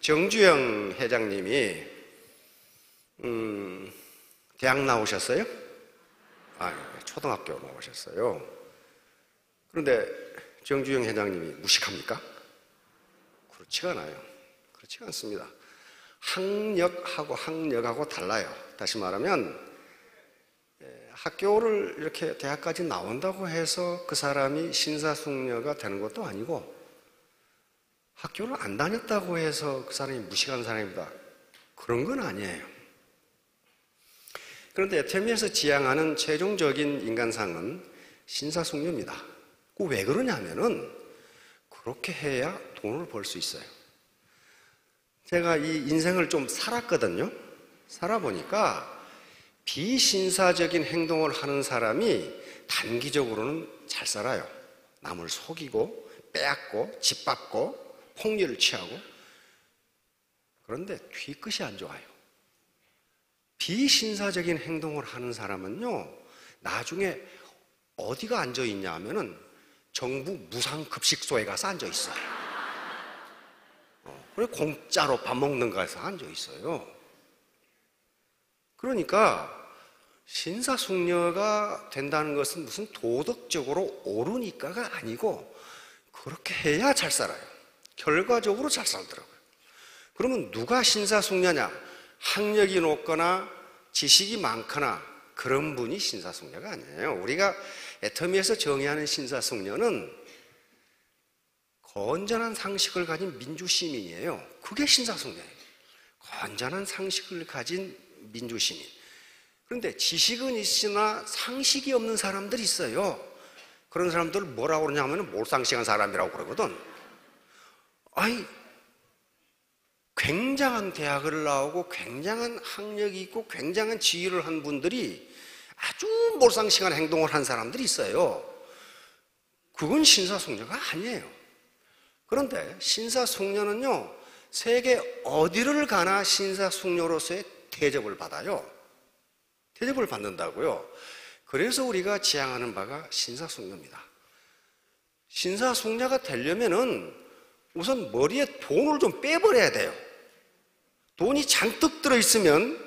정주영 회장님이 대학 나오셨어요? 초등학교 나오셨어요. 그런데 정주영 회장님이 무식합니까? 그렇지가 않아요. 그렇지가 않습니다. 학력하고 달라요. 다시 말하면 학교를 이렇게 대학까지 나온다고 해서 그 사람이 신사숙녀가 되는 것도 아니고, 학교를 안 다녔다고 해서 그 사람이 무식한 사람이다, 그런 건 아니에요. 그런데 애터미에서 지향하는 최종적인 인간상은 신사숙녀입니다. 그 왜 그러냐면은 그렇게 해야 돈을 벌 수 있어요. 제가 이 인생을 좀 살았거든요. 살아보니까 비신사적인 행동을 하는 사람이 단기적으로는 잘 살아요. 남을 속이고 빼앗고 짓밟고 폭리를 취하고. 그런데 뒤끝이 안 좋아요. 비신사적인 행동을 하는 사람은요, 나중에 어디가 앉아 있냐 하면은 정부 무상급식소에 가서 앉아 있어요. 그리고 공짜로 밥 먹는 곳에서 앉아 있어요. 그러니까 신사숙녀가 된다는 것은 무슨 도덕적으로 옳으니까가 아니고, 그렇게 해야 잘 살아요. 결과적으로 잘 살더라고요. 그러면 누가 신사숙녀냐? 학력이 높거나 지식이 많거나 그런 분이 신사숙녀가 아니에요. 우리가 애터미에서 정의하는 신사숙녀는 건전한 상식을 가진 민주시민이에요. 그게 신사숙녀예요. 건전한 상식을 가진 민주시민. 그런데 지식은 있으나 상식이 없는 사람들이 있어요. 그런 사람들을 뭐라고 그러냐면 몰상식한 사람이라고 그러거든. 굉장한 대학을 나오고 굉장한 학력이 있고 굉장한 지위를 한 분들이 아주 몰상식한 행동을 한 사람들이 있어요. 그건 신사숙녀가 아니에요. 그런데 신사숙녀는요, 세계 어디를 가나 신사숙녀로서의 대접을 받아요. 대접을 받는다고요. 그래서 우리가 지향하는 바가 신사숙녀입니다. 신사숙녀가 되려면은 우선 머리에 돈을 좀 빼버려야 돼요. 돈이 잔뜩 들어있으면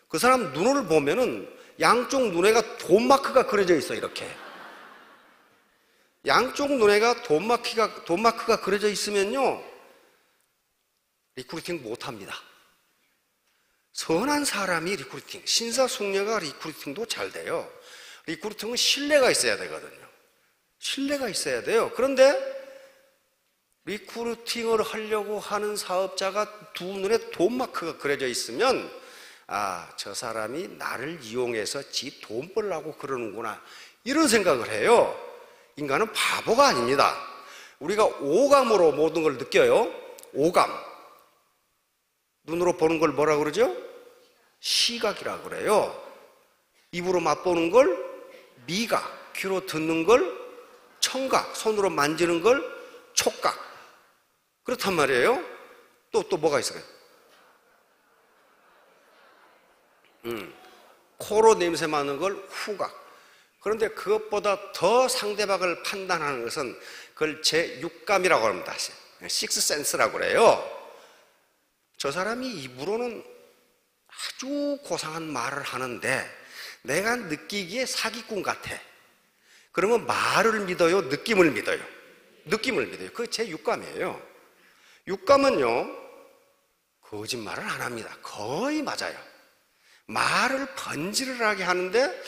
그 사람 눈을 보면은 양쪽 눈에가 돈 마크가 그려져 있어, 이렇게. 양쪽 눈에가 돈 마크가 그려져 있으면요, 리크루팅 못 합니다. 선한 사람이 리크루팅, 신사숙녀가 리크루팅도 잘 돼요. 리크루팅은 신뢰가 있어야 되거든요. 신뢰가 있어야 돼요. 그런데 리크루팅을 하려고 하는 사업자가 두 눈에 돈 마크가 그려져 있으면, 저 사람이 나를 이용해서 지 돈 벌려고 그러는구나, 이런 생각을 해요. 인간은 바보가 아닙니다. 우리가 오감으로 모든 걸 느껴요. 오감. 눈으로 보는 걸 뭐라 그러죠? 시각이라고 그래요. 입으로 맛보는 걸 미각, 귀로 듣는 걸 청각, 손으로 만지는 걸 촉각. 그렇단 말이에요. 또 뭐가 있어요? 코로 냄새 맡는 걸 후각. 그런데 그것보다 더 상대방을 판단하는 것은 그걸 제6감이라고 합니다. 식스센스라고 그래요. 저 사람이 입으로는 아주 고상한 말을 하는데 내가 느끼기에 사기꾼 같아. 그러면 말을 믿어요? 느낌을 믿어요? 느낌을 믿어요. 그게 제6감이에요. 6감은요, 거짓말을 안 합니다. 거의 맞아요. 말을 번지르르하게 하는데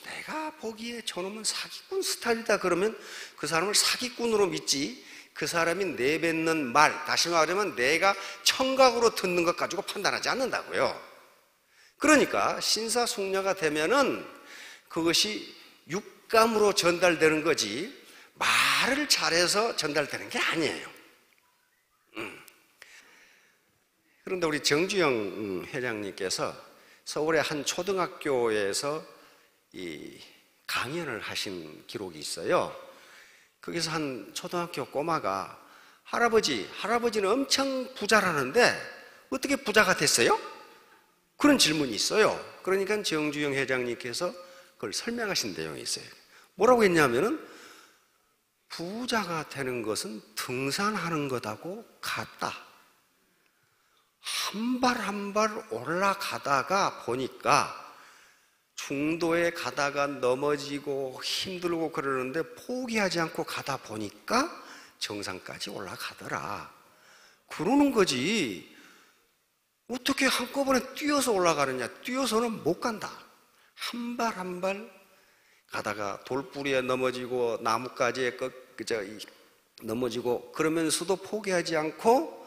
내가 보기에 저놈은 사기꾼 스타일이다 그러면 그 사람을 사기꾼으로 믿지, 그 사람이 내뱉는 말, 다시 말하면 내가 청각으로 듣는 것 가지고 판단하지 않는다고요. 그러니까 신사숙녀가 되면은 그것이 6감으로 전달되는 거지 말을 잘해서 전달되는 게 아니에요. 그런데 우리 정주영 회장님께서 서울의 한 초등학교에서 이 강연을 하신 기록이 있어요. 거기서 한 초등학교 꼬마가 할아버지는 엄청 부자라는데 어떻게 부자가 됐어요? 그런 질문이 있어요. 그러니까 정주영 회장님께서 그걸 설명하신 내용이 있어요. 뭐라고 했냐면은 부자가 되는 것은 등산하는 것하고 같다. 한 발 한 발 올라가다가 보니까 중도에 가다가 넘어지고 힘들고 그러는데 포기하지 않고 가다 보니까 정상까지 올라가더라. 그러는 거지. 어떻게 한꺼번에 뛰어서 올라가느냐? 뛰어서는 못 간다. 한 발 한 발 가다가 돌뿌리에 넘어지고 나뭇가지에 넘어지고 그러면서도 포기하지 않고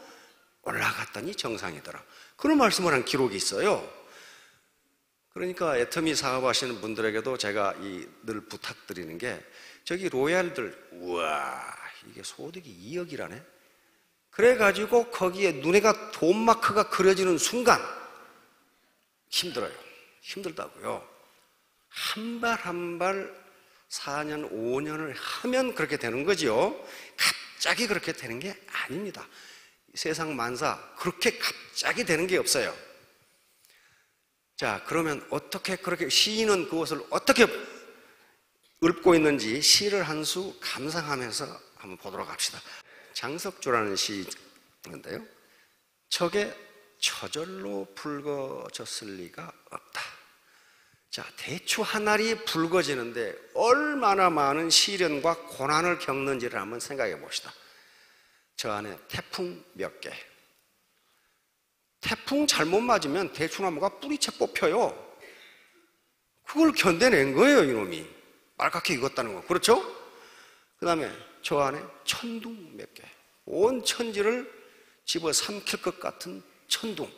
올라갔더니 정상이더라. 그런 말씀을 한 기록이 있어요. 그러니까 애터미 사업하시는 분들에게도 제가 늘 부탁드리는 게, 저기 로얄들, 우와, 이게 소득이 2억이라네? 그래가지고 거기에 눈에가 돈 마크가 그려지는 순간 힘들어요. 힘들다고요. 한 발 한 발 4년, 5년을 하면 그렇게 되는 거죠. 갑자기 그렇게 되는 게 아닙니다. 세상 만사 그렇게 갑자기 되는 게 없어요. 자, 그러면 어떻게 그렇게 시인은 그것을 어떻게 읊고 있는지 시를 한 수 감상하면서 한번 보도록 합시다. 장석주라는 시인인데요. 척에 처절로 붉어졌을 리가 없다. 자, 대추 한 알이 붉어지는데 얼마나 많은 시련과 고난을 겪는지를 한번 생각해 봅시다. 저 안에 태풍 몇 개. 태풍 잘못 맞으면 대추나무가 뿌리채 뽑혀요. 그걸 견뎌낸 거예요, 이놈이. 빨갛게 익었다는 거. 그렇죠? 그 다음에 저 안에 천둥 몇 개. 온 천지를 집어 삼킬 것 같은 천둥.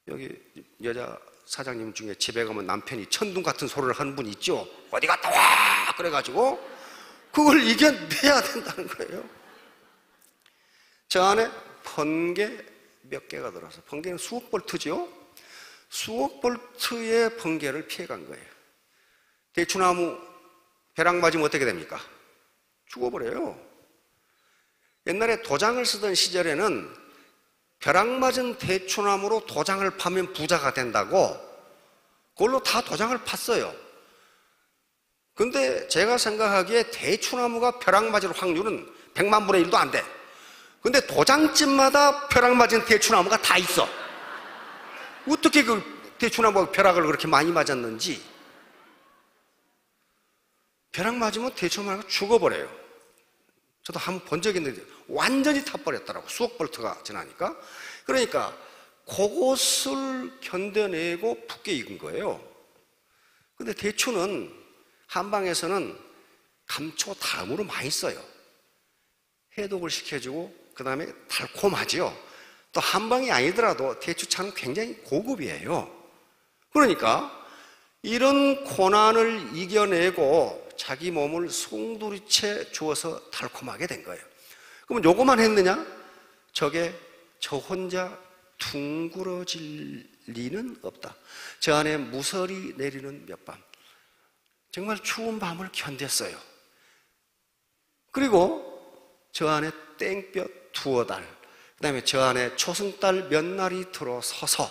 여기 여자 사장님 중에 집에 가면 남편이 천둥 같은 소리를 하는 분 있죠? 어디 갔다 와! 그래가지고 그걸 이겨내야 된다는 거예요. 저 안에 번개 몇 개가 들어서, 번개는 수억 볼트죠? 수억 볼트의 번개를 피해간 거예요. 대추나무 벼락 맞으면 어떻게 됩니까? 죽어버려요. 옛날에 도장을 쓰던 시절에는 벼락 맞은 대추나무로 도장을 파면 부자가 된다고 그걸로 다 도장을 팠어요. 근데 제가 생각하기에 대추나무가 벼락 맞을 확률은 100만 분의 1도 안 돼. 근데 도장집마다 벼락 맞은 대추나무가 다 있어. 어떻게 그 대추나무가 벼락을 그렇게 많이 맞았는지. 벼락 맞으면 대추나무가 죽어버려요. 저도 한번 본 적이 있는데 완전히 타버렸더라고. 수억 볼트가 지나니까. 그러니까 그것을 견뎌내고 붙게 익은 거예요. 근데 대추는 한방에서는 감초 다음으로 많이 써요. 해독을 시켜주고 그 다음에 달콤하죠. 또 한방이 아니더라도 대추차는 굉장히 고급이에요. 그러니까 이런 고난을 이겨내고 자기 몸을 송두리째 주어서 달콤하게 된 거예요. 그러면 요거만 했느냐? 저게 저 혼자 둥그러질 리는 없다. 저 안에 무설이 내리는 몇 밤. 정말 추운 밤을 견뎠어요. 그리고 저 안에 땡볕 두어 달, 그 다음에 저 안에 초승달 몇 날이 들어서서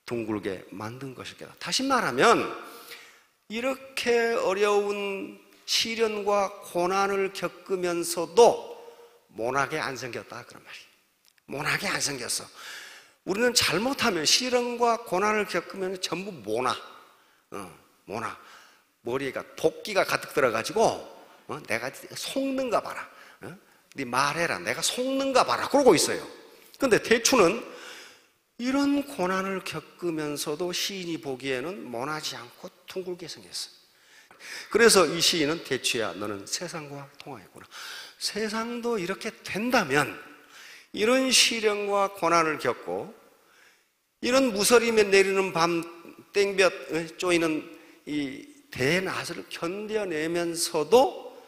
둥글게 만든 것이겠다. 다시 말하면 이렇게 어려운 시련과 고난을 겪으면서도 모나게 안 생겼다, 그런 말이에요. 모나게 안 생겼어. 우리는 잘못하면 시련과 고난을 겪으면 전부 모나. 머리가 도끼가 가득 들어가지고 내가 속는가 봐라. 네 말해라. 내가 속는가 봐라. 그러고 있어요. 근데 대추는 이런 고난을 겪으면서도 시인이 보기에는 모나지 않고 둥글게 생겼어요. 그래서 이 시인은 대추야, 너는 세상과 통하였구나. 세상도 이렇게 된다면 이런 시련과 고난을 겪고 이런 무서림에 내리는 밤 땡볕 쪼이는 이 대낮을 견뎌내면서도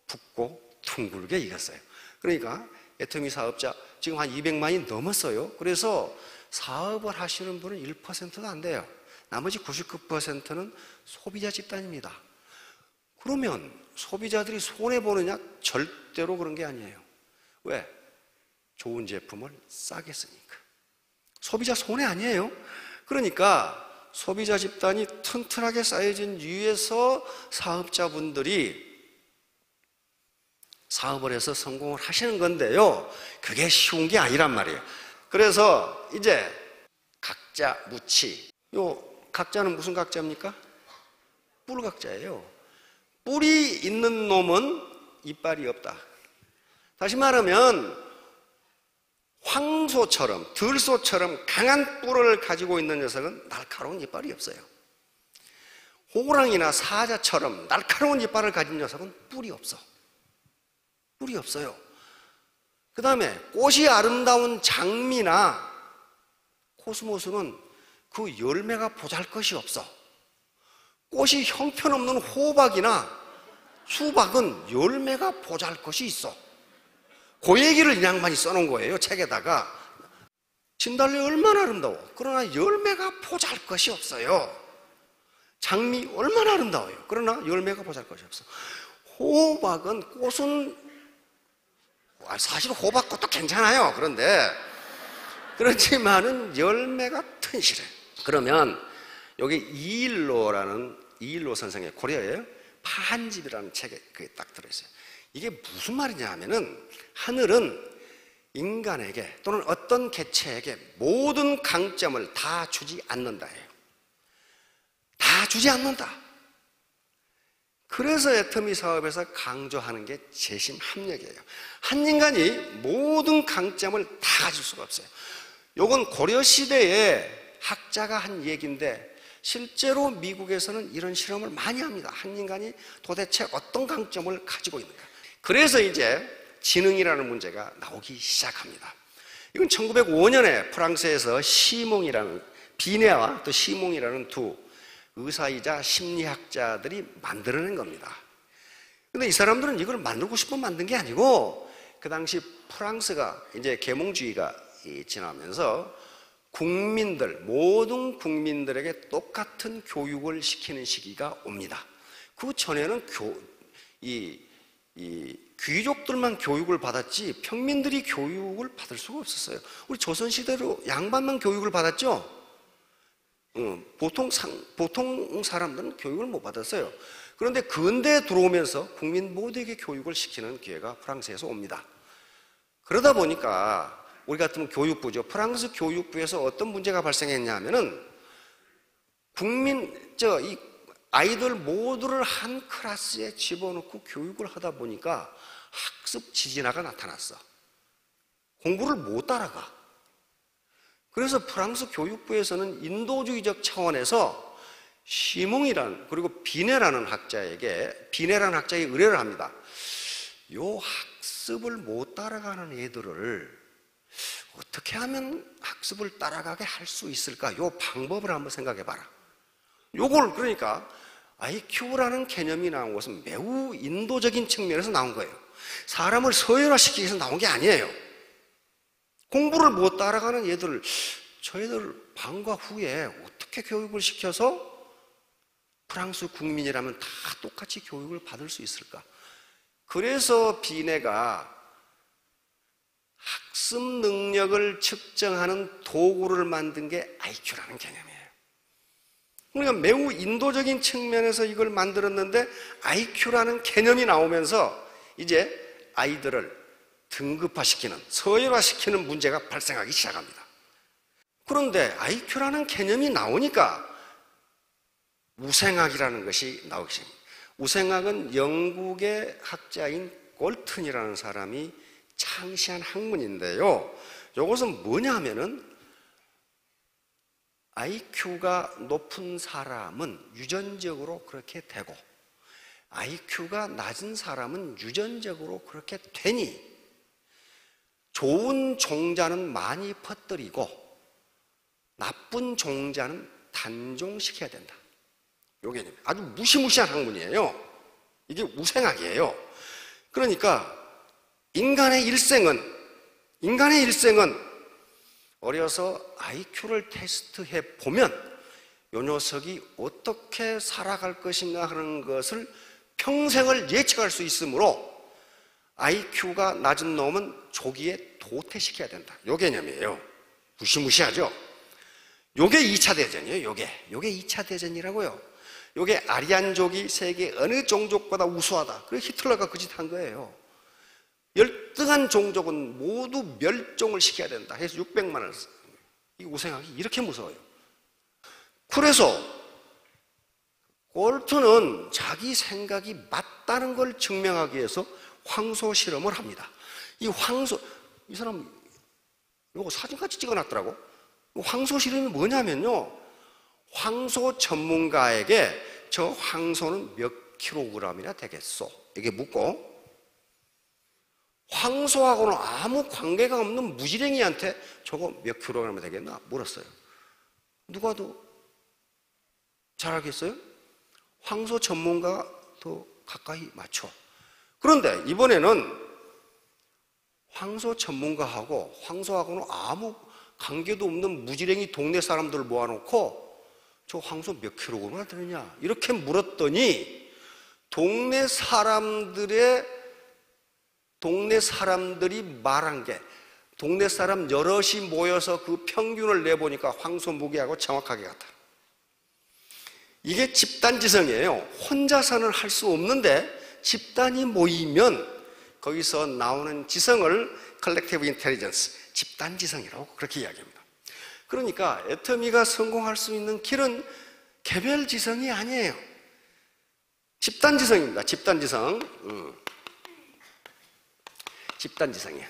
붓고 둥글게 익었어요. 그러니까 애터미 사업자 지금 한 200만이 넘었어요. 그래서 사업을 하시는 분은 1%도 안 돼요. 나머지 99%는 소비자 집단입니다. 그러면 소비자들이 손해보느냐? 절대로 그런 게 아니에요. 왜? 좋은 제품을 싸게 쓰니까. 소비자 손해 아니에요. 그러니까 소비자 집단이 튼튼하게 쌓여진 위에서 사업자분들이 사업을 해서 성공을 하시는 건데요. 그게 쉬운 게 아니란 말이에요. 그래서 이제 각자 무치. 요 각자는 무슨 각자입니까? 뿔각자예요. 뿔이 있는 놈은 이빨이 없다. 다시 말하면 황소처럼, 들소처럼 강한 뿔을 가지고 있는 녀석은 날카로운 이빨이 없어요. 호랑이나 사자처럼 날카로운 이빨을 가진 녀석은 뿔이 없어. 뿔이 없어요. 그 다음에 꽃이 아름다운 장미나 코스모스는 그 열매가 보잘것이 없어. 꽃이 형편없는 호박이나 수박은 열매가 보잘것이 있어. 그 얘기를 이 양반이 써놓은 거예요, 책에다가. 진달래 얼마나 아름다워. 그러나 열매가 보잘것이 없어요. 장미 얼마나 아름다워요. 그러나 열매가 보잘것이 없어. 호박은 꽃은 사실 호박꽃도 괜찮아요. 그렇지만은 열매가 튼실해. 그러면 여기 이일로 선생의 고려예요. 파한집이라는 책에 그게 딱 들어있어요. 이게 무슨 말이냐 하면은 하늘은 인간에게 또는 어떤 개체에게 모든 강점을 다 주지 않는다예요. 다 주지 않는다. 그래서 애터미 사업에서 강조하는 게 재심 합력이에요. 한 인간이 모든 강점을 다 가질 수가 없어요. 요건 고려시대에 학자가 한 얘기인데 실제로 미국에서는 이런 실험을 많이 합니다. 한 인간이 도대체 어떤 강점을 가지고 있는가. 그래서 이제 지능이라는 문제가 나오기 시작합니다. 이건 1905년에 프랑스에서 시몽이라는, 비네와 또 시몽이라는 두 의사이자 심리학자들이 만들어낸 겁니다. 근데 이 사람들은 이걸 만들고 싶어 만든 게 아니고 그 당시 프랑스가 이제 계몽주의가 지나면서 모든 국민들에게 똑같은 교육을 시키는 시기가 옵니다. 그 전에는 귀족들만 교육을 받았지 평민들이 교육을 받을 수가 없었어요. 우리 조선시대로 양반만 교육을 받았죠? 보통 사람들은 교육을 못 받았어요. 그런데 근대에 들어오면서 국민 모두에게 교육을 시키는 기회가 프랑스에서 옵니다. 그러다 보니까 우리 같으면 교육부죠. 프랑스 교육부에서 어떤 문제가 발생했냐 하면은 이 아이들 모두를 한 클래스에 집어넣고 교육을 하다 보니까 학습 지진화가 나타났어. 공부를 못 따라가. 그래서 프랑스 교육부에서는 인도주의적 차원에서 시몽이란 그리고 비네라는 학자에게 의뢰를 합니다. 요 학습을 못 따라가는 애들을 어떻게 하면 학습을 따라가게 할 수 있을까? 요 방법을 한번 생각해 봐라. 요걸 그러니까 IQ라는 개념이 나온 것은 매우 인도적인 측면에서 나온 거예요. 사람을 서열화시키기 위해서 나온 게 아니에요. 공부를 못 따라가는 얘들을 저희들 방과 후에 어떻게 교육을 시켜서 프랑스 국민이라면 다 똑같이 교육을 받을 수 있을까? 그래서 비네가 학습 능력을 측정하는 도구를 만든 게 IQ라는 개념이에요. 그러니까 매우 인도적인 측면에서 이걸 만들었는데 IQ라는 개념이 나오면서 이제 아이들을 등급화시키는, 서열화시키는 문제가 발생하기 시작합니다. 그런데 IQ라는 개념이 나오니까 우생학이라는 것이 나오기 시작합니다. 우생학은 영국의 학자인 꼴튼이라는 사람이 창시한 학문인데요. 이것은 뭐냐 하면은 IQ가 높은 사람은 유전적으로 그렇게 되고 IQ가 낮은 사람은 유전적으로 그렇게 되니 좋은 종자는 많이 퍼뜨리고 나쁜 종자는 단종시켜야 된다. 요게 아주 무시무시한 학문이에요. 이게 우생학이에요. 그러니까 인간의 일생은 어려서 IQ를 테스트해 보면 이 녀석이 어떻게 살아갈 것인가 하는 것을 평생을 예측할 수 있으므로 IQ가 낮은 놈은 조기에 도태시켜야 된다. 요 개념이에요. 무시무시하죠? 요게 2차 대전이에요. 요게 2차 대전이라고요. 요게 아리안족이 세계 어느 종족보다 우수하다. 그래서 히틀러가 그 짓 한 거예요. 열등한 종족은 모두 멸종을 시켜야 된다 해서 600만 원을 썼어요. 이 우생학이 이렇게 무서워요. 그래서 꼴트는 자기 생각이 맞다는 걸 증명하기 위해서 황소 실험을 합니다. 이 사람 이거 사진같이 찍어놨더라고. 황소 실험이 뭐냐면요, 황소 전문가에게 저 황소는 몇 킬로그램이나 되겠소? 이게 묻고, 황소하고는 아무 관계가 없는 무지랭이한테 저거 몇 킬로그램이 되겠나 물었어요. 누가 더 잘하겠어요? 황소 전문가가 더 가까이 맞춰. 그런데 이번에는 황소 전문가하고 황소하고는 아무 관계도 없는 무지랭이 동네 사람들을 모아놓고 저 황소 몇 킬로그램이나 되느냐 이렇게 물었더니 동네 사람들이 말한 게, 동네 사람 여럿이 모여서 그 평균을 내보니까 황소 무게하고 정확하게 같아. 이게 집단지성이에요. 혼자서는 할 수 없는데 집단이 모이면 거기서 나오는 지성을 컬렉티브 인텔리전스, 집단지성이라고 그렇게 이야기합니다. 그러니까 애터미가 성공할 수 있는 길은 개별지성이 아니에요. 집단지성입니다. 집단지성. 집단지성이에요.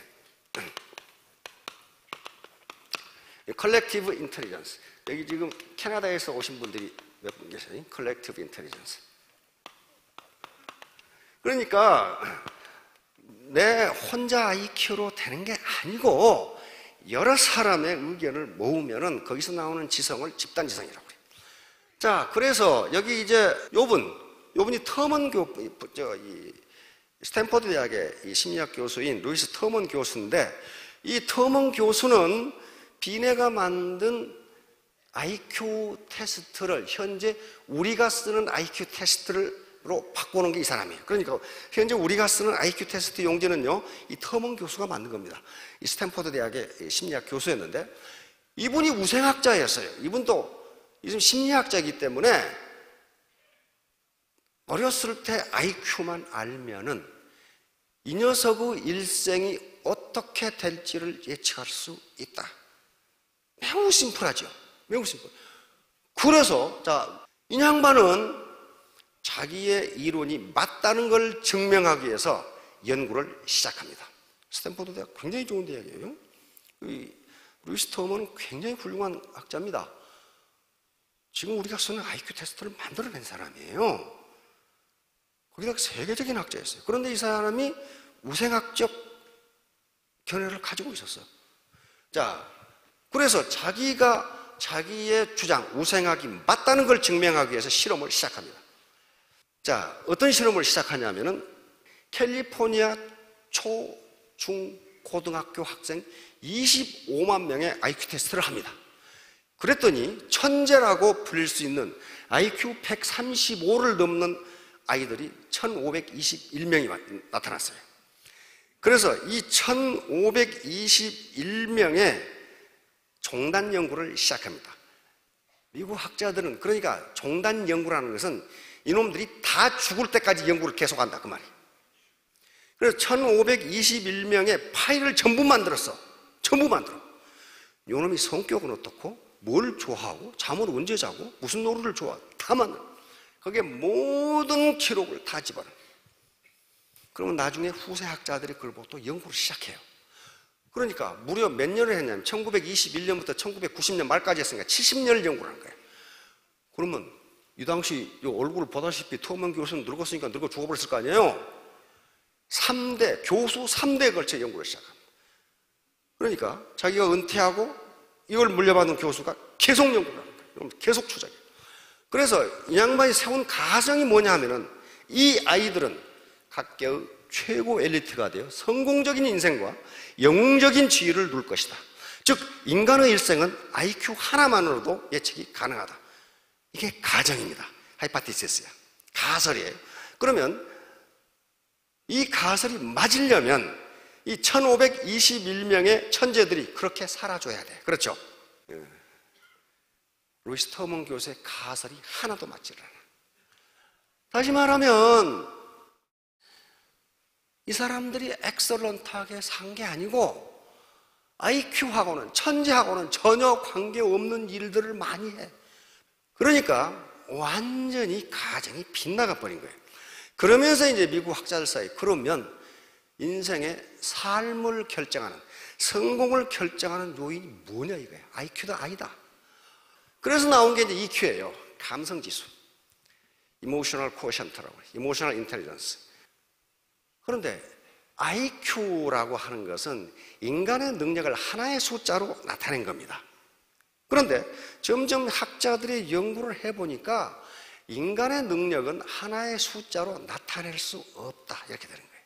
컬렉티브 인텔리전스. 여기 지금 캐나다에서 오신 분들이 몇 분 계세요. 컬렉티브 인텔리전스. 그러니까 내 혼자 IQ로 되는 게 아니고 여러 사람의 의견을 모으면은 거기서 나오는 지성을 집단지성이라고 해요. 자, 그래서 여기 이제 요분이 터먼 스탠퍼드 대학의 이 심리학 교수인 루이스 터먼 교수인데, 이 터먼 교수는 비네가 만든 IQ 테스트를 현재 우리가 쓰는 IQ 테스트로 바꾸는 게 이 사람이에요. 그러니까 현재 우리가 쓰는 IQ 테스트 용지는요, 이 터먼 교수가 만든 겁니다. 이 스탠퍼드 대학의 심리학 교수였는데, 이분이 우생학자였어요. 이분도 심리학자이기 때문에 어렸을 때 IQ만 알면은 이 녀석의 일생이 어떻게 될지를 예측할 수 있다. 매우 심플하죠. 매우 심플. 그래서 이 양반은 자기의 이론이 맞다는 걸 증명하기 위해서 연구를 시작합니다. 스탠퍼드 대학 굉장히 좋은 대학이에요. 루이스 터먼은 굉장히 훌륭한 학자입니다. 지금 우리가 쓰는 IQ 테스트를 만들어낸 사람이에요. 거기다가 세계적인 학자였어요. 그런데 이 사람이 우생학적 견해를 가지고 있었어요. 자, 그래서 자기의 주장, 우생학이 맞다는 걸 증명하기 위해서 실험을 시작합니다. 자, 어떤 실험을 시작하냐면은 캘리포니아 초, 중, 고등학교 학생 25만 명의 IQ 테스트를 합니다. 그랬더니 천재라고 불릴 수 있는 IQ 135를 넘는 아이들이 1521명이 나타났어요. 그래서 이 1521명의 종단 연구를 시작합니다. 미국 학자들은, 그러니까 종단 연구라는 것은 이놈들이 다 죽을 때까지 연구를 계속한다 그 말이에요. 그래서 1521명의 파일을 전부 만들었어. 전부 만들어. 요놈이 성격은 어떻고, 뭘 좋아하고, 잠을 언제 자고, 무슨 노래를 좋아하고 다 만들어. 거기에 모든 기록을 다 집어넣어. 그러면 나중에 후세 학자들이 그걸 보고 또 연구를 시작해요. 그러니까 무려 몇 년을 했냐면 1921년부터 1990년 말까지 했으니까 70년을 연구를 한 거예요. 그러면 이 당시 얼굴을 보다시피 터먼 교수는 늙었으니까 늙어 죽어버렸을 거 아니에요. 교수 3대에 걸쳐 연구를 시작합니다. 그러니까 자기가 은퇴하고 이걸 물려받은 교수가 계속 연구를 하는 거예요. 계속 추적해요. 그래서 이 양반이 세운 가정이 뭐냐 하면은 이 아이들은 각계의 최고 엘리트가 되어 성공적인 인생과 영웅적인 지위를 누릴 것이다. 즉 인간의 일생은 IQ 하나만으로도 예측이 가능하다. 이게 가정입니다. 하이파티시스야. 가설이에요. 그러면 이 가설이 맞으려면 이 1521명의 천재들이 그렇게 살아줘야 돼. 그렇죠? 루이스 터먼 교수의 가설이 하나도 맞지 않아. 다시 말하면 이 사람들이 엑설런트하게 산 게 아니고 IQ하고는, 천재하고는 전혀 관계없는 일들을 많이 해. 그러니까 완전히 가정이 빗나가 버린 거예요. 그러면서 이제 미국 학자들 사이, 그러면 인생의 삶을 결정하는, 성공을 결정하는 요인이 뭐냐 이거예요. IQ다 아니다. 그래서 나온 게 이제 EQ예요. 감성지수. Emotional Quotient라고 해요. Emotional Intelligence. 그런데 IQ라고 하는 것은 인간의 능력을 하나의 숫자로 나타낸 겁니다. 그런데 점점 학자들이 연구를 해보니까 인간의 능력은 하나의 숫자로 나타낼 수 없다 이렇게 되는 거예요.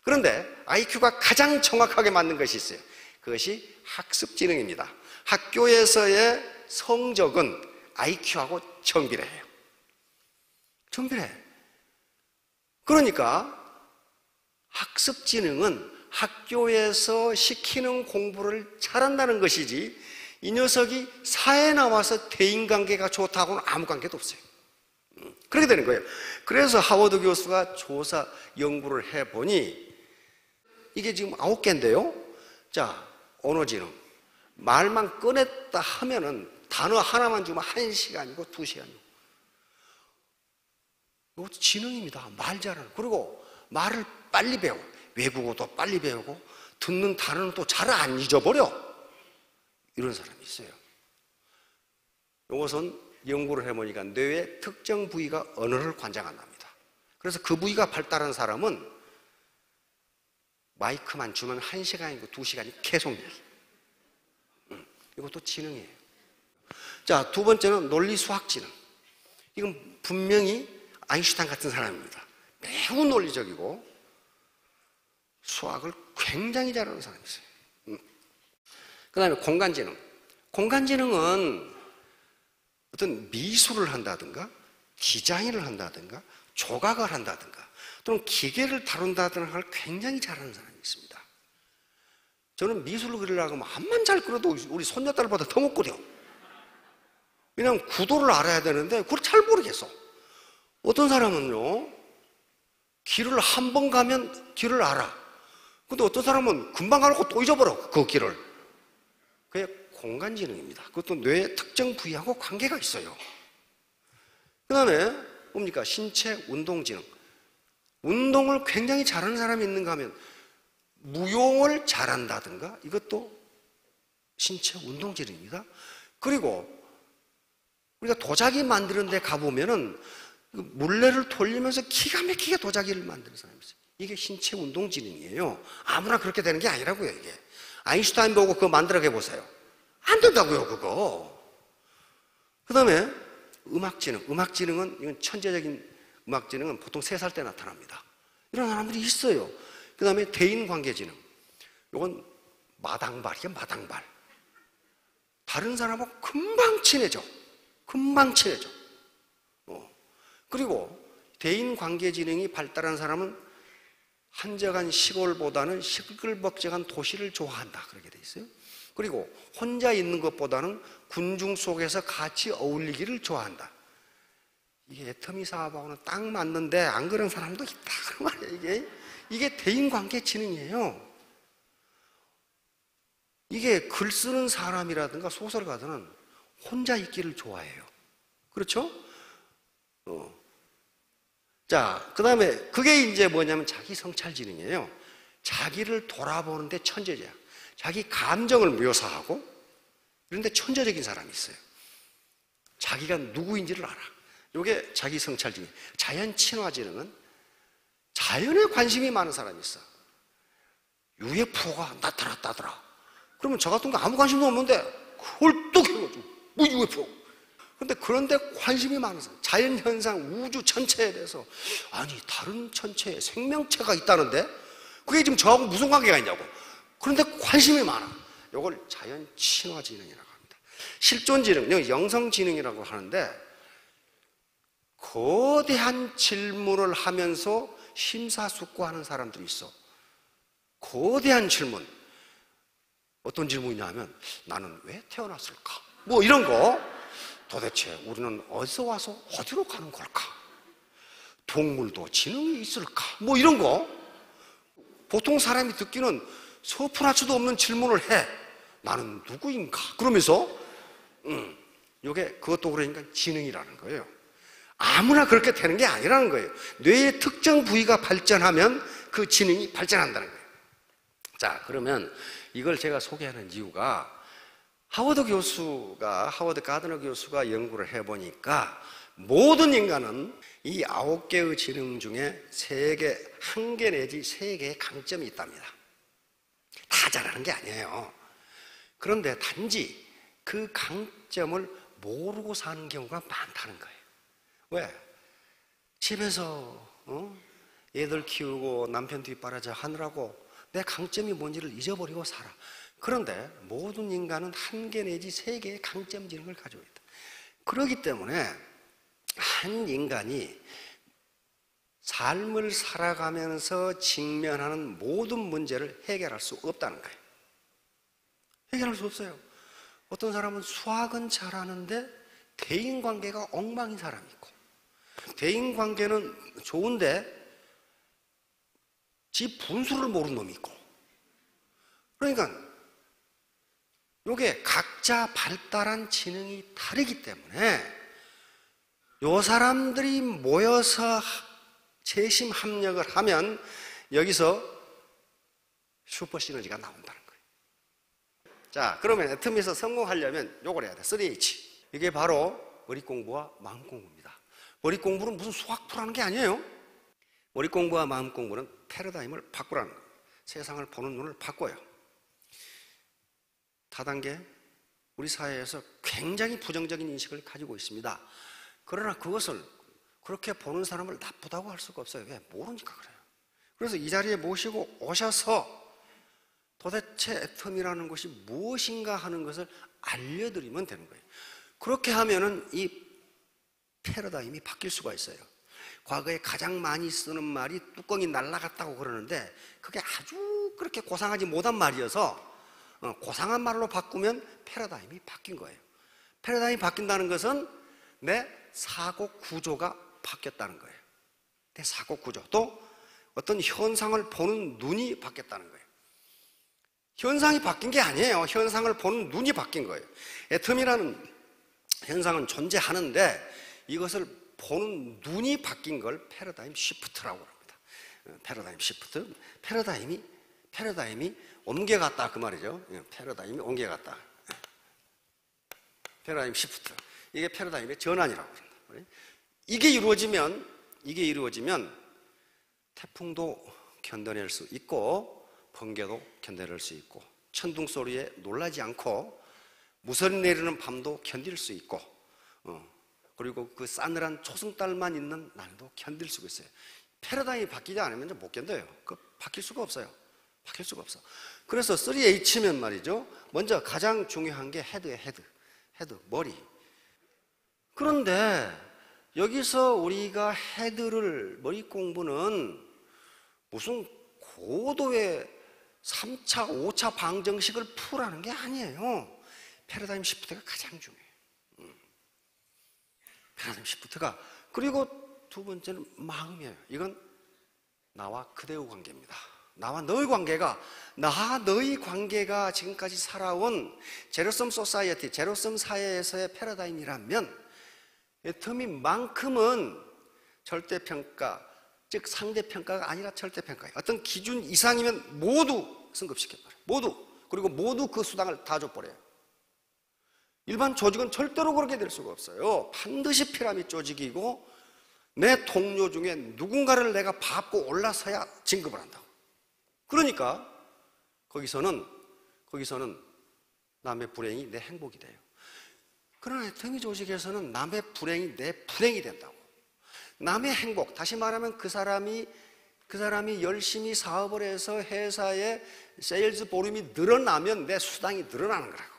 그런데 IQ가 가장 정확하게 맞는 것이 있어요. 그것이 학습지능입니다. 학교에서의 성적은 IQ하고 정비례해요. 정비례. 그러니까 학습지능은 학교에서 시키는 공부를 잘한다는 것이지 이 녀석이 사회에 나와서 대인관계가 좋다고는 아무 관계도 없어요. 그렇게 되는 거예요. 그래서 하워드 교수가 조사 연구를 해보니 이게 지금 9개인데요. 자, 언어지능. 말만 꺼냈다 하면은 단어 하나만 주면 1시간이고 2시간이고. 이것도 지능입니다. 말 잘하는. 그리고 말을 빨리 배워. 외국어도 빨리 배우고 듣는 단어는 또 잘 안 잊어버려. 이런 사람이 있어요. 이것은 연구를 해보니까 뇌의 특정 부위가 언어를 관장한답니다. 그래서 그 부위가 발달한 사람은 마이크만 주면 1시간이고 2시간이 계속 얘기. 이것도 지능이에요. 자, 두 번째는 논리수학지능. 이건 분명히 아인슈타인 같은 사람입니다. 매우 논리적이고 수학을 굉장히 잘하는 사람이 있어요. 그 다음에 공간지능. 공간지능은 어떤 미술을 한다든가 디자인을 한다든가 조각을 한다든가 또는 기계를 다룬다든가 걸 굉장히 잘하는 사람이 있습니다. 저는 미술을 그리려고 하면 암만 잘 그려도 우리 손녀딸보다 더 못 그려. 왜냐하면 구도를 알아야 되는데 그걸 잘 모르겠어. 어떤 사람은요, 길을 한 번 가면 길을 알아. 근데 어떤 사람은 금방 가놓고 또 잊어버려, 그 길을. 그게 공간지능입니다. 그것도 뇌의 특정 부위하고 관계가 있어요. 그 다음에 뭡니까? 신체 운동지능. 운동을 굉장히 잘하는 사람이 있는가 하면 무용을 잘한다든가 이것도 신체 운동지능입니다. 그리고 우리가 도자기 만드는 데 가보면은 물레를 돌리면서 기가 막히게 도자기를 만드는 사람이 있어요. 이게 신체 운동지능이에요. 아무나 그렇게 되는 게 아니라고요, 이게. 아인슈타인 보고 그거 만들어 보세요. 안 된다고요, 그거. 그 다음에 음악지능. 음악지능은, 이건 천재적인 음악지능은 보통 3살 때 나타납니다. 이런 사람들이 있어요. 그 다음에 대인관계지능. 이건 마당발이야, 마당발. 다른 사람하고 금방 친해져. 금방 친해져. 그리고 대인관계지능이 발달한 사람은 한적한 시골보다는 시끌벅적한 도시를 좋아한다. 그렇게 돼 있어요. 그리고 혼자 있는 것보다는 군중 속에서 같이 어울리기를 좋아한다. 이게 애터미 사업하고는 딱 맞는데 안 그런 사람도 있다. 그 말이에요. 이게 대인관계지능이에요. 이게 글 쓰는 사람이라든가 소설가들은 혼자 있기를 좋아해요. 그렇죠? 자, 그 다음에 그게 이제 뭐냐면 자기 성찰지능이에요. 자기를 돌아보는데 천재야. 자기 감정을 묘사하고 이런데 천재적인 사람이 있어요. 자기가 누구인지를 알아. 이게 자기 성찰지능. 자연 친화지능은 자연에 관심이 많은 사람이 있어. UFO가 나타났다더라. 그러면 저 같은 거 아무 관심도 없는데 헐떡해가지고 뭐 UFO. 그런데 관심이 많은 사람. 자연현상, 우주 전체에 대해서 아니 다른 천체에 생명체가 있다는데 그게 지금 저하고 무슨 관계가 있냐고. 그런데 관심이 많아. 이걸 자연 친화지능이라고 합니다. 실존지능, 영성지능이라고 하는데 거대한 질문을 하면서 심사숙고하는 사람들이 있어. 거대한 질문. 어떤 질문이냐 하면 나는 왜 태어났을까? 뭐 이런 거. 도대체 우리는 어디서 와서 어디로 가는 걸까? 동물도 지능이 있을까? 뭐 이런 거. 보통 사람이 듣기는 서프라츠도 없는 질문을 해. 나는 누구인가? 그러면서 요게 그것도 그러니까 지능이라는 거예요. 아무나 그렇게 되는 게 아니라는 거예요. 뇌의 특정 부위가 발전하면 그 지능이 발전한다는 거예요. 자, 그러면 이걸 제가 소개하는 이유가 하워드 가드너 교수가 연구를 해보니까 모든 인간은 이 9개의 지능 중에 1개 내지 3개의 강점이 있답니다. 다 잘하는 게 아니에요. 그런데 단지 그 강점을 모르고 사는 경우가 많다는 거예요. 왜? 집에서 애들 키우고 남편 뒷바라지 하느라고 내 강점이 뭔지를 잊어버리고 살아. 그런데 모든 인간은 1개 내지 3개의 강점 지능을 가지고 있다. 그렇기 때문에 한 인간이 삶을 살아가면서 직면하는 모든 문제를 해결할 수 없다는 거예요. 해결할 수 없어요. 어떤 사람은 수학은 잘하는데 대인관계가 엉망인 사람이 있고, 대인관계는 좋은데 지 분수를 모르는 놈이 있고, 그러니까 이게 각자 발달한 지능이 다르기 때문에 요 사람들이 모여서 재심 합력을 하면 여기서 슈퍼 시너지가 나온다는 거예요. 자, 그러면 애터미에서 성공하려면 요걸 해야 돼. 3H. 이게 바로 머리 공부와 마음 공부입니다. 머리 공부는 무슨 수학 풀하는 게 아니에요. 머리 공부와 마음 공부는 패러다임을 바꾸라는 거예요. 세상을 보는 눈을 바꿔요. 다단계, 우리 사회에서 굉장히 부정적인 인식을 가지고 있습니다. 그러나 그것을 그렇게 보는 사람을 나쁘다고 할 수가 없어요. 왜? 모르니까 그래요. 그래서 이 자리에 모시고 오셔서 도대체 애텀이라는 것이 무엇인가 하는 것을 알려드리면 되는 거예요. 그렇게 하면은 이 패러다임이 바뀔 수가 있어요. 과거에 가장 많이 쓰는 말이 뚜껑이 날아갔다고 그러는데 그게 아주 그렇게 고상하지 못한 말이어서 고상한 말로 바꾸면 패러다임이 바뀐 거예요. 패러다임이 바뀐다는 것은 내 사고 구조가 바뀌었다는 거예요. 내 사고 구조, 또 어떤 현상을 보는 눈이 바뀌었다는 거예요. 현상이 바뀐 게 아니에요. 현상을 보는 눈이 바뀐 거예요. 애텀이라는 현상은 존재하는데 이것을 보는 눈이 바뀐 걸 패러다임 시프트라고 합니다. 패러다임 시프트. 패러다임이 옮겨갔다 그 말이죠. 패러다임이 옮겨갔다. 패러다임 시프트. 이게 패러다임의 전환이라고 합니다. 이게 이루어지면 태풍도 견뎌낼 수 있고 번개도 견뎌낼 수 있고 천둥 소리에 놀라지 않고 무서리 내리는 밤도 견딜 수 있고 그리고 그 싸늘한 초승달만 있는 날도 견딜 수가 있어요. 패러다임이 바뀌지 않으면 못 견뎌요. 바뀔 수가 없어요. 바뀔 수가 없어. 그래서 3H면 말이죠. 먼저 가장 중요한 게 헤드예요. 헤드, 머리. 그런데 여기서 우리가 머리 공부는 무슨 고도의 3차, 5차 방정식을 풀라는 게 아니에요. 패러다임 시프트가 가장 중요해요. 패러다임 시프트가. 그리고 두 번째는 마음이에요. 이건 나와 그대의 관계입니다. 나와 너의 관계가, 나와 너의 관계가 지금까지 살아온 제로섬 소사이어티, 제로섬 사회에서의 패러다임이라면 애터미만큼은 절대평가, 즉 상대평가가 아니라 절대평가예요. 어떤 기준 이상이면 모두 승급시켜버려요. 그리고 모두 그 수당을 다 줘버려요. 일반 조직은 절대로 그렇게 될 수가 없어요. 반드시 피라미드 조직이고 내 동료 중에 누군가를 내가 밟고 올라서야 진급을 한다고. 그러니까 거기서는 남의 불행이 내 행복이 돼요. 그러나 애터미 조직에서는 남의 불행이 내 불행이 된다고. 남의 행복, 다시 말하면 그 사람이 열심히 사업을 해서 회사의 세일즈 볼륨이 늘어나면 내 수당이 늘어나는 거라고.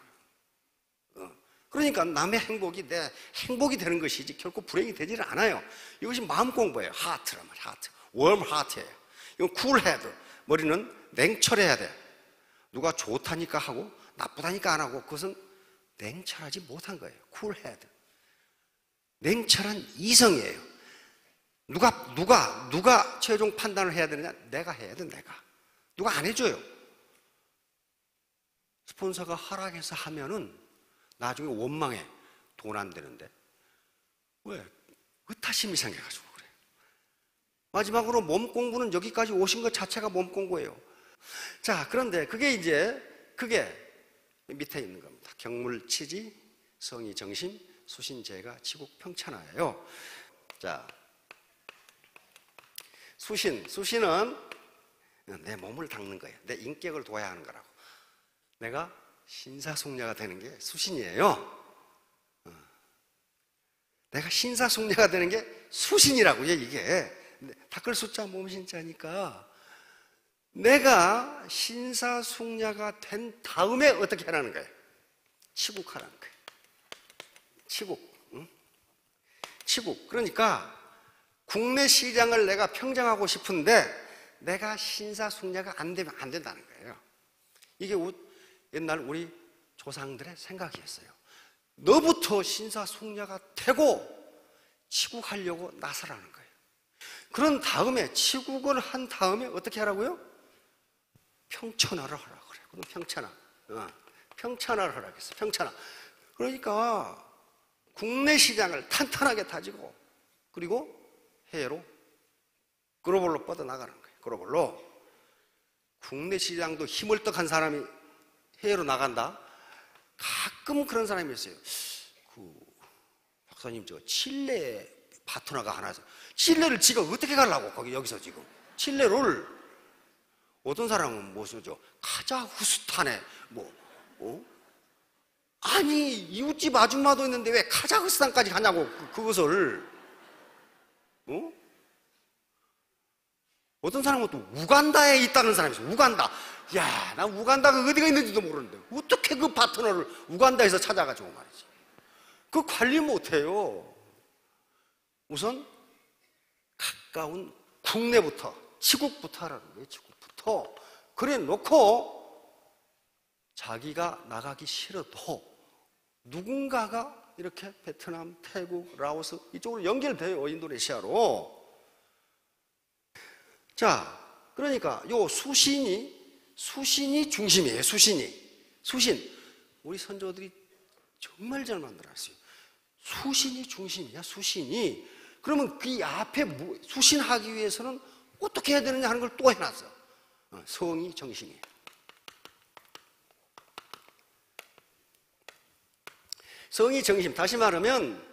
그러니까 남의 행복이 내 행복이 되는 것이지 결코 불행이 되지는 않아요. 이것이 마음 공부예요. 하트라면 하트, 웜 하트예요. 이건 쿨 헤드. 머리는 냉철해야 돼. 누가 좋다니까 하고 나쁘다니까 안 하고 그것은 냉철하지 못한 거예요. 쿨 헤드. 냉철한 이성이에요. 누가 최종 판단을 해야 되느냐? 내가 해야 돼, 내가. 누가 안 해줘요. 스폰서가 허락해서 하면은 나중에 원망해. 돈 안 되는데. 왜? 의타심이 생겨가지고 그래. 마지막으로 몸 공부는 여기까지 오신 것 자체가 몸 공부예요. 자, 그런데 그게 밑에 있는 겁니다. 경물, 치지, 성의, 정심, 수신, 재가, 치국, 평천하예요. 자, 수신은 내 몸을 닦는 거예요. 내 인격을 도와야 하는 거라고. 내가 신사숙녀가 되는 게 수신이에요. 내가 신사숙녀가 되는 게 수신이라고요, 이게. 닦을 숫자 몸신자니까. 내가 신사숙녀가 된 다음에 어떻게 하라는 거예요? 치국하라는 거예요. 치국. 응? 치국. 그러니까 국내 시장을 내가 평정하고 싶은데 내가 신사숙녀가 안 되면 안 된다는 거예요. 이게 옛날 우리 조상들의 생각이었어요. 너부터 신사숙녀가 되고 치국하려고 나서라는 거예요. 그런 다음에 치국을 한 다음에 어떻게 하라고요? 평천하를 하라고 그래요. 그럼 평천하. 평천하를 하라겠어. 평천하. 그러니까 국내 시장을 탄탄하게 다지고 그리고 해외로 글로벌로 뻗어나가는 거예요. 글로벌로. 국내 시장도 힘을 떡한 사람이 해외로 나간다. 가끔 그런 사람이 있어요. 박사님, 저 칠레 파트너가 하나 있어요. 칠레를 지가 어떻게 가려고 거기 여기서 지금 칠레를. 어떤 사람은 뭐죠? 카자흐스탄에 아니 이웃집 아줌마도 있는데 왜 카자흐스탄까지 가냐고 그것을. 어떤 사람은 또 우간다에 있다는 사람이 있어요. 우간다. 야, 난 우간다가 어디가 있는지도 모르는데 어떻게 그 파트너를 우간다에서 찾아가지고 말이지. 그 관리 못해요. 우선 가까운 국내부터, 치국부터 하라는 거예요. 치국부터. 그래 놓고 자기가 나가기 싫어도 누군가가 이렇게 베트남, 태국, 라오스 이쪽으로 연결돼요. 인도네시아로. 자, 그러니까 요 수신이 중심이에요. 수신. 우리 선조들이 정말 잘 만들었어요. 수신이 중심이야. 수신이. 그러면 그 앞에 수신하기 위해서는 어떻게 해야 되느냐 하는 걸 또 해놨어. 성의, 정심이. 성의, 정심. 다시 말하면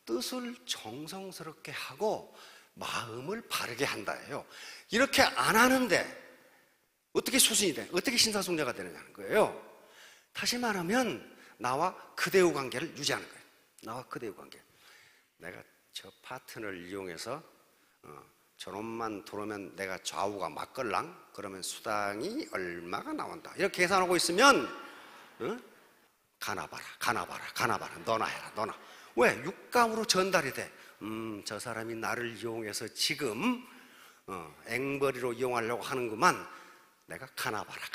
뜻을 정성스럽게 하고 마음을 바르게 한다예요. 이렇게 안 하는데 어떻게 수신이 돼? 어떻게 신사숙녀가 되느냐는 거예요. 다시 말하면 나와 그대의 관계를 유지하는 거예요. 나와 그대의 관계. 내가 저 파트너를 이용해서 저놈만 들어오면 내가 좌우가 맞걸랑? 그러면 수당이 얼마가 나온다. 이렇게 계산하고 있으면 가나봐라. 너나 해라. 너나. 왜? 육감으로 전달이 돼. 저 사람이 나를 이용해서 지금 앵벌이로 이용하려고 하는구만. 내가 가나봐라.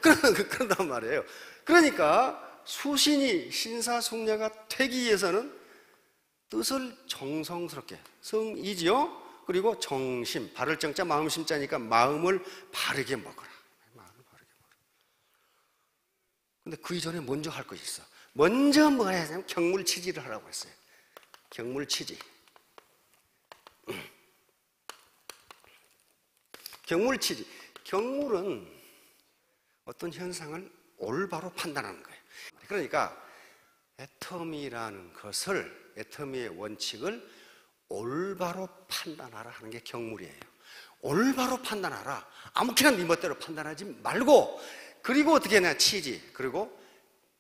그런단 말이에요. 그러니까 수신이 신사숙녀가 되기 위해서는 뜻을 정성스럽게, 성이지요. 그리고 정심, 바를 정자 마음 심자니까 마음을 바르게 먹어라. 근데 그 이전에 먼저 할 것이 있어. 먼저 뭐 해야 되냐면 경물치지를 하라고 했어요. 경물치지. 경물치지. 경물은 어떤 현상을 올바로 판단하는 거예요. 그러니까 애터미라는 것을, 애터미의 원칙을 올바로 판단하라 하는 게 경물이에요. 올바로 판단하라. 아무렇게나 네 멋대로 판단하지 말고, 그리고 어떻게 해야 치지. 그리고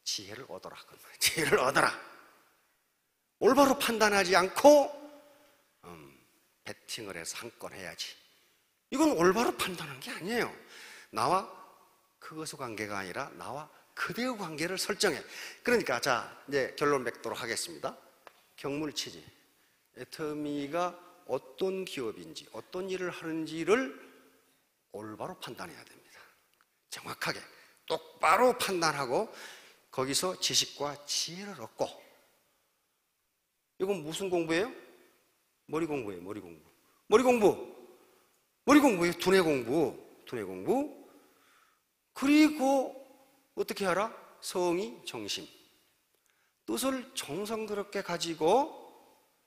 지혜를 얻어라. 지혜를 얻어라. 올바로 판단하지 않고 배팅을 해서 한 건 해야지. 이건 올바로 판단한 게 아니에요. 나와 그것의 관계가 아니라 나와 그대의 관계를 설정해. 그러니까 자, 이제 결론 맺도록 하겠습니다. 경물치지. 애터미가 어떤 기업인지 어떤 일을 하는지를 올바로 판단해야 됩니다. 정확하게 똑바로 판단하고 거기서 지식과 지혜를 얻고. 이건 무슨 공부예요? 머리 공부예요. 머리 공부예요. 두뇌 공부. 두뇌 공부. 그리고 어떻게 하라? 성의, 정심. 뜻을 정성스럽게 가지고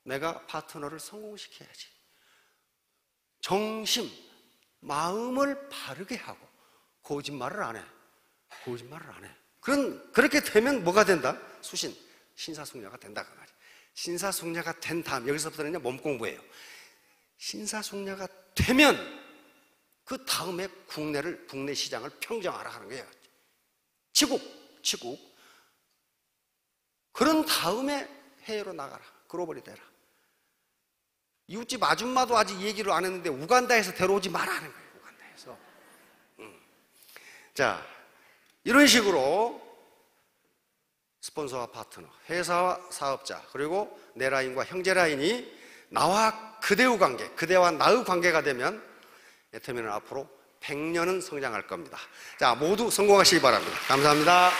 내가 파트너를 성공시켜야지. 정심, 마음을 바르게 하고 거짓말을 안 해. 거짓말을 안 해. 그렇게 되면 뭐가 된다? 수신, 신사숙녀가 된다 그 말이야. 신사숙녀가 된 다음, 여기서부터는 몸 공부예요. 신사숙녀가 되면 그 다음에 국내 시장을 평정하라 하는 거예요. 치국. 그런 다음에 해외로 나가라. 글로벌이 되라. 이웃집 아줌마도 아직 얘기를 안 했는데 우간다에서 데려오지 마라 하는 거예요. 우간다에서. 자, 이런 식으로 스폰서와 파트너, 회사와 사업자, 그리고 내 라인과 형제 라인이 나와 그대의 관계, 그대와 나의 관계가 되면 애터미는 앞으로 100년은 성장할 겁니다. 자, 모두 성공하시기 바랍니다. 감사합니다.